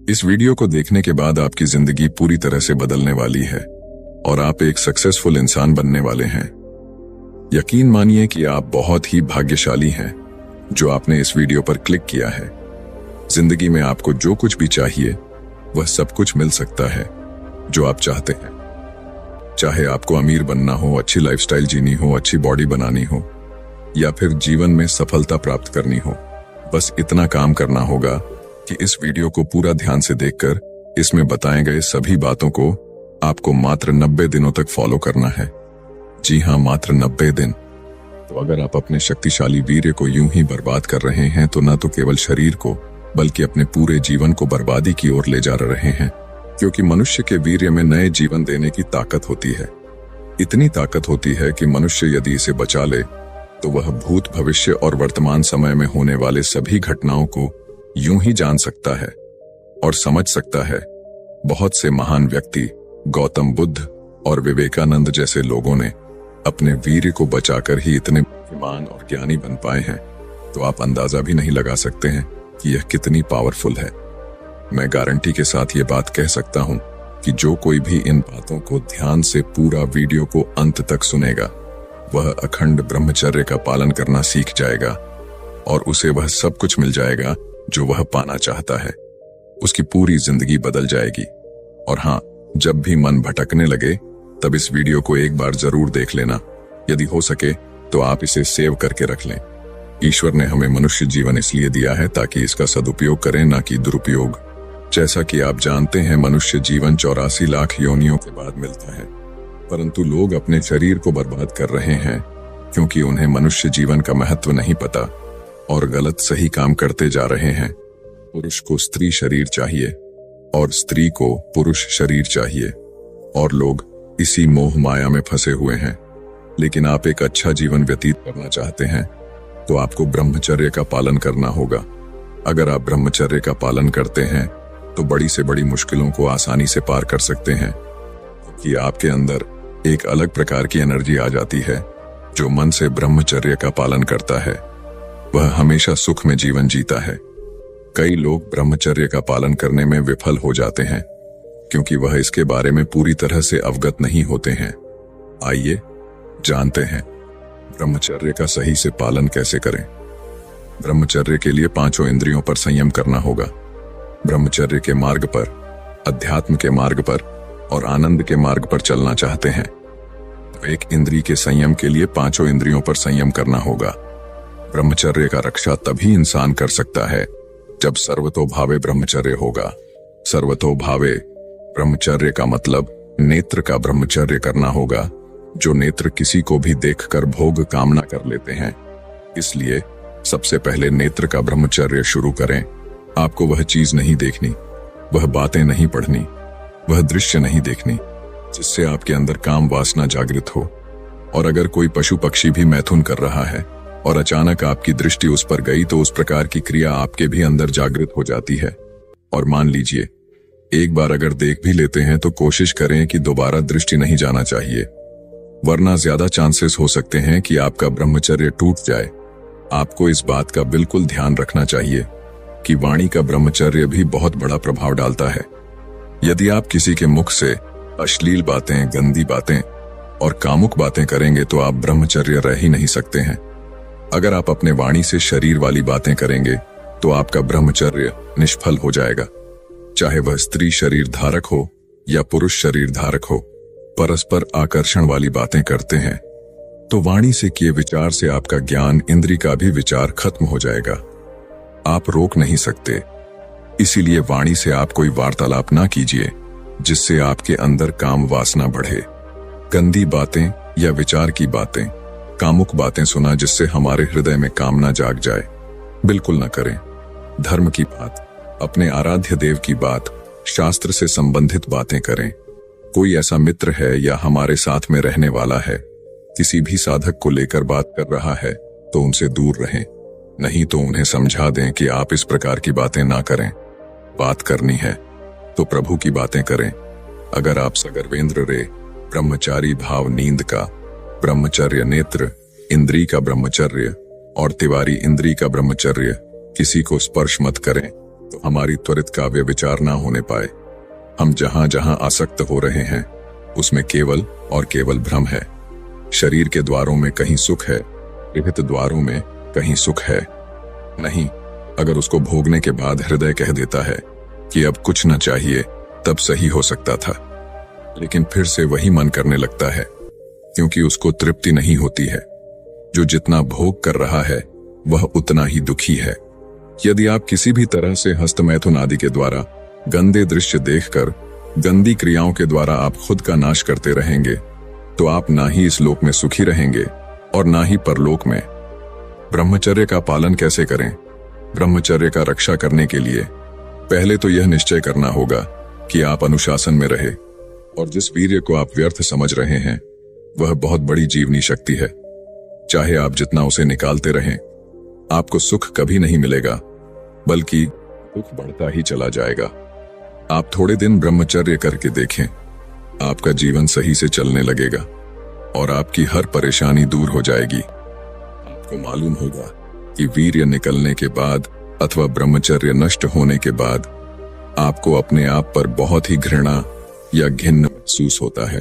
इस वीडियो को देखने के बाद आपकी जिंदगी पूरी तरह से बदलने वाली है और आप एक सक्सेसफुल इंसान बनने वाले हैं। यकीन मानिए कि आप बहुत ही भाग्यशाली हैं जो आपने इस वीडियो पर क्लिक किया है। जिंदगी में आपको जो कुछ भी चाहिए वह सब कुछ मिल सकता है जो आप चाहते हैं। चाहे आपको अमीर बनना हो, अच्छी लाइफस्टाइल जीनी हो, अच्छी बॉडी बनानी हो या फिर जीवन में सफलता प्राप्त करनी हो, बस इतना काम करना होगा कि इस वीडियो को पूरा ध्यान से देखकर इसमें बताए गए सभी बातों को आपको मात्र 90 दिनों तक फॉलो करना है। जी हां, मात्र 90 दिन। तो अगर आप अपने शक्तिशाली वीर्य को यूं ही बर्बाद कर रहे हैं तो न तो केवल शरीर को बल्कि अपने पूरे जीवन को बर्बादी की ओर ले जा रहे हैं, क्योंकि मनुष्य के वीर्य में नए जीवन देने की ताकत होती है। इतनी ताकत होती है कि मनुष्य यदि इसे बचा ले तो वह भूत, भविष्य और वर्तमान समय में होने वाले सभी घटनाओं को यूं ही जान सकता है और समझ सकता है। बहुत से महान व्यक्ति, गौतम बुद्ध और विवेकानंद जैसे लोगों ने अपने वीर्य को बचाकर ही इतने बुद्धिमान और ज्ञानी बन पाए हैं, तो आप अंदाजा भी नहीं लगा सकते हैं कि यह कितनी पावरफुल है। मैं गारंटी के साथ ये बात कह सकता हूं कि जो कोई भी इन बातों को ध्यान से पूरा वीडियो को अंत तक सुनेगा, वह अखंड ब्रह्मचर्य का पालन करना सीख जाएगा और उसे वह सब कुछ मिल जाएगा जो वह पाना चाहता है। उसकी पूरी जिंदगी बदल जाएगी। और हाँ, जब भी मन भटकने लगे तब इस वीडियो को एक बार जरूर देख लेना। यदि हो सके तो आप इसे सेव करके रख लें। ईश्वर ने हमें मनुष्य जीवन इसलिए दिया है ताकि इसका सदुपयोग करें, ना कि दुरुपयोग। जैसा कि आप जानते हैं, मनुष्य जीवन 84 लाख योनियों के बाद मिलता है, परंतु लोग अपने शरीर को बर्बाद कर रहे हैं क्योंकि उन्हें मनुष्य जीवन का महत्व नहीं पता और गलत सही काम करते जा रहे हैं। पुरुष को स्त्री शरीर चाहिए और स्त्री को पुरुष शरीर चाहिए और लोग इसी मोह माया में फंसे हुए हैं। लेकिन आप एक अच्छा जीवन व्यतीत करना चाहते हैं तो आपको ब्रह्मचर्य का पालन करना होगा। अगर आप ब्रह्मचर्य का पालन करते हैं तो बड़ी से बड़ी मुश्किलों को आसानी से पार कर सकते हैं, क्योंकि आपके अंदर एक अलग प्रकार की एनर्जी आ जाती है। जो मन से ब्रह्मचर्य का पालन करता है वह हमेशा सुख में जीवन जीता है। कई लोग ब्रह्मचर्य का पालन करने में विफल हो जाते हैं क्योंकि वह इसके बारे में पूरी तरह से अवगत नहीं होते हैं। आइए जानते हैं ब्रह्मचर्य का सही से पालन कैसे करें। ब्रह्मचर्य के लिए 5 इंद्रियों पर संयम करना होगा। ब्रह्मचर्य के मार्ग पर, अध्यात्म के मार्ग पर और आनंद के मार्ग पर चलना चाहते हैं तो एक इंद्रिय के संयम के लिए 5 इंद्रियों पर संयम करना होगा। ब्रह्मचर्य का रक्षा तभी इंसान कर सकता है जब सर्वतोभावे ब्रह्मचर्य होगा। सर्वतोभावे ब्रह्मचर्य का मतलब नेत्र का ब्रह्मचर्य करना होगा। जो नेत्र किसी को भी देखकर भोग कामना कर लेते हैं। इसलिए सबसे पहले नेत्र का ब्रह्मचर्य शुरू करें। आपको वह चीज नहीं देखनी, वह बातें नहीं पढ़नी, वह दृश्य नहीं देखनी जिससे आपके अंदर काम वासना जागृत हो। और अगर कोई पशु पक्षी भी मैथुन कर रहा है और अचानक आपकी दृष्टि उस पर गई तो उस प्रकार की क्रिया आपके भी अंदर जागृत हो जाती है। और मान लीजिए एक बार अगर देख भी लेते हैं तो कोशिश करें कि दोबारा दृष्टि नहीं जाना चाहिए, वरना ज्यादा चांसेस हो सकते हैं कि आपका ब्रह्मचर्य टूट जाए। आपको इस बात का बिल्कुल ध्यान रखना चाहिए कि वाणी का ब्रह्मचर्य भी बहुत बड़ा प्रभाव डालता है। यदि आप किसी के मुख से अश्लील बातें, गंदी बातें और कामुक बातें करेंगे तो आप ब्रह्मचर्य रह ही नहीं सकते हैं। अगर आप अपने वाणी से शरीर वाली बातें करेंगे तो आपका ब्रह्मचर्य निष्फल हो जाएगा। चाहे वह स्त्री शरीर धारक हो या पुरुष शरीर धारक हो, परस्पर आकर्षण वाली बातें करते हैं तो वाणी से किए विचार से आपका ज्ञान इंद्रिय का भी विचार खत्म हो जाएगा। आप रोक नहीं सकते। इसीलिए वाणी से आप कोई वार्तालाप ना कीजिए जिससे आपके अंदर काम वासना बढ़े। गंदी बातें या विचार की बातें, कामुक बातें सुना जिससे हमारे हृदय में कामना जाग जाए, बिल्कुल न करें। धर्म की बात, अपने आराध्य देव की बात, शास्त्र से संबंधित बातें करें। कोई ऐसा मित्र है या हमारे साथ में रहने वाला है, किसी भी साधक को लेकर बात कर रहा है तो उनसे दूर रहें। नहीं तो उन्हें समझा दें कि आप इस प्रकार की बातें ना करें। बात करनी है तो प्रभु की बातें करें। अगर आप सगर्वेंद्र रे ब्रह्मचारी भाव नींद का ब्रह्मचर्य, नेत्र इंद्री का ब्रह्मचर्य और तिवारी इंद्री का ब्रह्मचर्य, किसी को स्पर्श मत करें, तो हमारी त्वरित काव्य विचार ना होने पाए। हम जहां जहां आसक्त हो रहे हैं उसमें केवल और केवल भ्रम है। शरीर के द्वारों में कहीं सुख है, विहित द्वारों में कहीं सुख है नहीं। अगर उसको भोगने के बाद हृदय कह देता है कि अब कुछ न चाहिए, तब सही हो सकता था, लेकिन फिर से वही मन करने लगता है, क्योंकि उसको तृप्ति नहीं होती है। जो जितना भोग कर रहा है वह उतना ही दुखी है। यदि आप किसी भी तरह से हस्तमैथुन आदि के द्वारा गंदे दृश्य देखकर, गंदी क्रियाओं के द्वारा आप खुद का नाश करते रहेंगे, तो आप ना ही इस लोक में सुखी रहेंगे और ना ही परलोक में। ब्रह्मचर्य का पालन कैसे करें? ब्रह्मचर्य का रक्षा करने के लिए पहले तो यह निश्चय करना होगा कि आप अनुशासन में रहे, और जिस वीर्य को आप व्यर्थ समझ रहे हैं वह बहुत बड़ी जीवनी शक्ति है। चाहे आप जितना उसे निकालते रहें, आपको सुख कभी नहीं मिलेगा, बल्कि दुख बढ़ता ही चला जाएगा। आप थोड़े दिन ब्रह्मचर्य करके देखें, आपका जीवन सही से चलने लगेगा और आपकी हर परेशानी दूर हो जाएगी। आपको मालूम होगा कि वीर्य निकलने के बाद अथवा ब्रह्मचर्य नष्ट होने के बाद आपको अपने आप पर बहुत ही घृणा या घिन्न महसूस होता है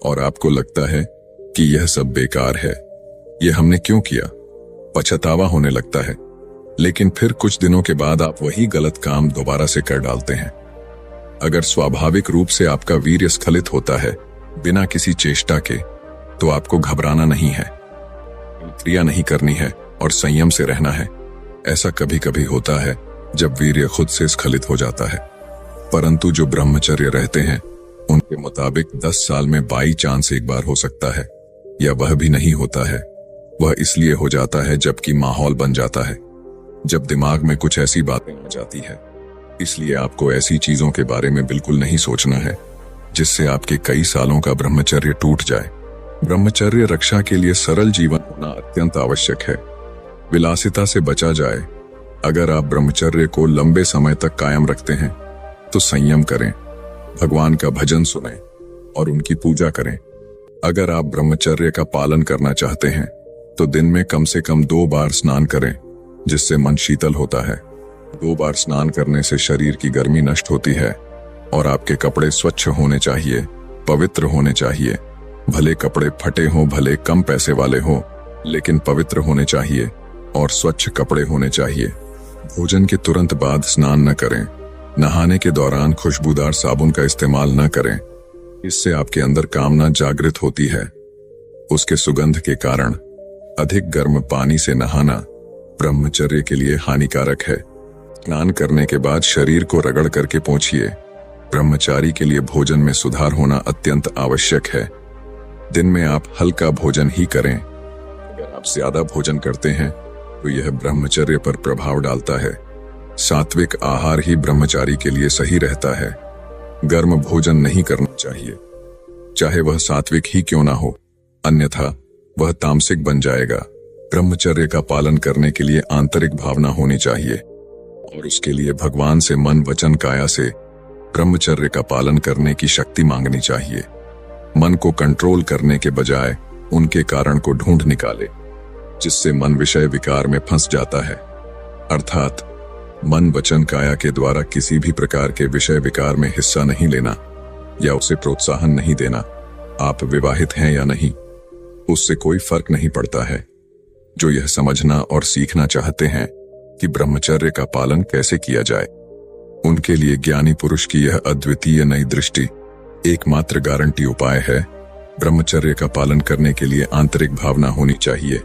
और आपको लगता है कि यह सब बेकार है, यह हमने क्यों किया, पछतावा होने लगता है। लेकिन फिर कुछ दिनों के बाद आप वही गलत काम दोबारा से कर डालते हैं। अगर स्वाभाविक रूप से आपका वीर्य स्खलित होता है बिना किसी चेष्टा के, तो आपको घबराना नहीं है, क्रिया नहीं करनी है और संयम से रहना है। ऐसा कभी कभी होता है जब वीर्य खुद से स्खलित हो जाता है, परंतु जो ब्रह्मचर्य रहते हैं उनके मुताबिक 10 साल में बाई चांस एक बार हो सकता है, या वह भी नहीं होता है। वह इसलिए हो जाता है जबकि माहौल बन जाता है, जब दिमाग में कुछ ऐसी बातें आ जाती है। इसलिए आपको ऐसी चीजों के बारे में बिल्कुल नहीं सोचना है जिससे आपके कई सालों का ब्रह्मचर्य टूट जाए। ब्रह्मचर्य रक्षा के लिए सरल जीवन होना अत्यंत आवश्यक है। विलासिता से बचा जाए। अगर आप ब्रह्मचर्य को लंबे समय तक कायम रखते हैं तो संयम करें, भगवान का भजन सुनें और उनकी पूजा करें। अगर आप ब्रह्मचर्य का पालन करना चाहते हैं तो दिन में कम से कम 2 बार स्नान करें, जिससे मन शीतल होता है। 2 बार स्नान करने से शरीर की गर्मी नष्ट होती है और आपके कपड़े स्वच्छ होने चाहिए, पवित्र होने चाहिए। भले कपड़े फटे हों, भले कम पैसे वाले हों, लेकिन पवित्र होने चाहिए और स्वच्छ कपड़े होने चाहिए। भोजन के तुरंत बाद स्नान न करें। नहाने के दौरान खुशबूदार साबुन का इस्तेमाल न करें, इससे आपके अंदर कामना जागृत होती है। उसके सुगंध के कारण अधिक गर्म पानी से नहाना ब्रह्मचर्य के लिए हानिकारक है। स्नान करने के बाद शरीर को रगड़ करके पोंछिए। ब्रह्मचारी के लिए भोजन में सुधार होना अत्यंत आवश्यक है। दिन में आप हल्का भोजन ही करें। अगर आप ज्यादा भोजन करते हैं तो यह ब्रह्मचर्य पर प्रभाव डालता है। सात्विक आहार ही ब्रह्मचारी के लिए सही रहता है। गर्म भोजन नहीं करना चाहिए, चाहे वह सात्विक ही क्यों ना हो, अन्यथा वह तामसिक बन जाएगा। ब्रह्मचर्य का पालन करने के लिए आंतरिक भावना होनी चाहिए और उसके लिए भगवान से मन वचन काया से ब्रह्मचर्य का पालन करने की शक्ति मांगनी चाहिए। मन को कंट्रोल करने के बजाय उनके कारण को ढूंढ निकाले, जिससे मन विषय विकार में फंस जाता है। अर्थात मन वचन काया के द्वारा किसी भी प्रकार के विषय विकार में हिस्सा नहीं लेना या उसे प्रोत्साहन नहीं देना। आप विवाहित हैं या नहीं, उससे कोई फर्क नहीं पड़ता है। जो यह समझना और सीखना चाहते हैं कि ब्रह्मचर्य का पालन कैसे किया जाए, उनके लिए ज्ञानी पुरुष की यह अद्वितीय नई दृष्टि एकमात्र गारंटी उपाय है। ब्रह्मचर्य का पालन करने के लिए आंतरिक भावना होनी चाहिए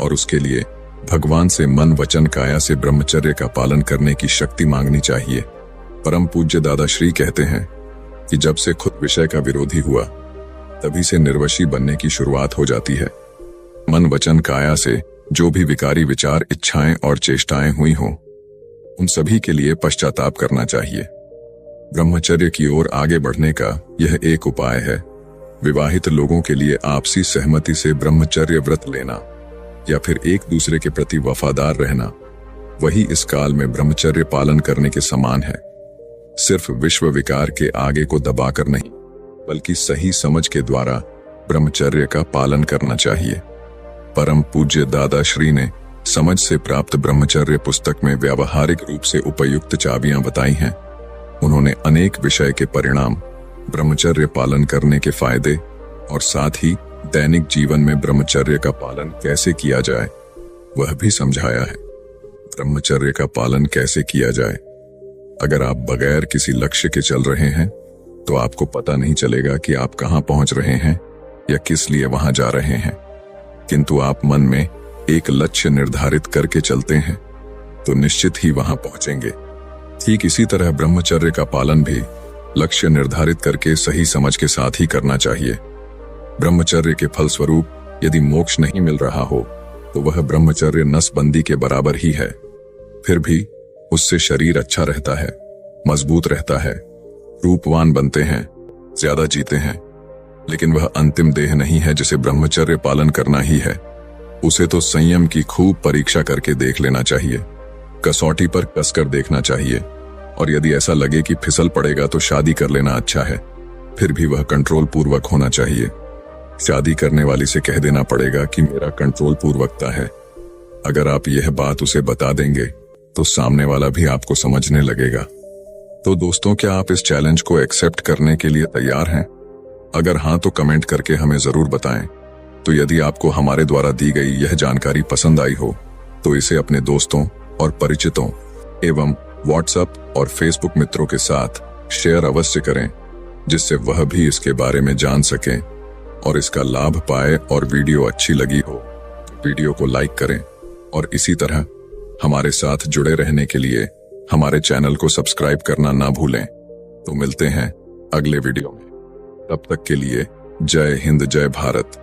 और उसके लिए भगवान से मन वचन काया से ब्रह्मचर्य का पालन करने की शक्ति मांगनी चाहिए। परम पूज्य दादा श्री कहते हैं कि जब से खुद विषय का विरोधी हुआ, तभी से निर्वशी बनने की शुरुआत हो जाती है। मन वचन काया से जो भी विकारी विचार, इच्छाएं और चेष्टाएं हुई हों, उन सभी के लिए पश्चाताप करना चाहिए। ब्रह्मचर्य की ओर आगे बढ़ने का यह एक उपाय है। विवाहित लोगों के लिए आपसी सहमति से ब्रह्मचर्य व्रत लेना या फिर एक दूसरे के प्रति वफादार रहना, वही इस काल में ब्रह्मचर्य पालन करने के समान है। सिर्फ विश्व विकार के आगे को दबाकर नहीं, बल्कि सही समझ के द्वारा ब्रह्मचर्य का पालन करना चाहिए। परम पूज्य दादा श्री ने समझ से प्राप्त ब्रह्मचर्य पुस्तक में व्यावहारिक रूप से उपयुक्त चाबियां बताई हैं। उन्होंने अनेक विषय के परिणाम, ब्रह्मचर्य पालन करने के फायदे और साथ ही दैनिक जीवन में ब्रह्मचर्य का पालन कैसे किया जाए वह भी समझाया है। ब्रह्मचर्य का पालन कैसे किया जाए? अगर आप बगैर किसी लक्ष्य के चल रहे हैं तो आपको पता नहीं चलेगा कि आप कहां पहुंच रहे हैं या किस लिए वहां जा रहे हैं। किंतु आप मन में एक लक्ष्य निर्धारित करके चलते हैं तो निश्चित ही वहां पहुंचेंगे। ठीक इसी तरह ब्रह्मचर्य का पालन भी लक्ष्य निर्धारित करके सही समझ के साथ ही करना चाहिए। ब्रह्मचर्य के फलस्वरूप यदि मोक्ष नहीं मिल रहा हो तो वह ब्रह्मचर्य नसबंदी के बराबर ही है। फिर भी उससे शरीर अच्छा रहता है, मजबूत रहता है, रूपवान बनते हैं, ज्यादा जीते हैं, लेकिन वह अंतिम देह नहीं है जिसे ब्रह्मचर्य पालन करना ही है। उसे तो संयम की खूब परीक्षा करके देख लेना चाहिए, कसौटी पर कसकर देखना चाहिए, और यदि ऐसा लगे कि फिसल पड़ेगा तो शादी कर लेना अच्छा है। फिर भी वह कंट्रोल पूर्वक होना चाहिए। शादी करने वाली से कह देना पड़ेगा कि मेरा कंट्रोल पूर्वकता है। अगर आप यह बात उसे बता देंगे तो सामने वाला भी आपको समझने लगेगा। तो दोस्तों, क्या आप इस चैलेंज को एक्सेप्ट करने के लिए तैयार हैं? अगर हाँ तो कमेंट करके हमें जरूर बताएं। तो यदि आपको हमारे द्वारा दी गई यह जानकारी पसंद आई हो तो इसे अपने दोस्तों और परिचितों एवं व्हाट्सएप और फेसबुक मित्रों के साथ शेयर अवश्य करें, जिससे वह भी इसके बारे में जान सकें और इसका लाभ पाए। और वीडियो अच्छी लगी हो तो वीडियो को लाइक करें और इसी तरह हमारे साथ जुड़े रहने के लिए हमारे चैनल को सब्सक्राइब करना ना भूलें। तो मिलते हैं अगले वीडियो में। तब तक के लिए जय हिंद, जय भारत।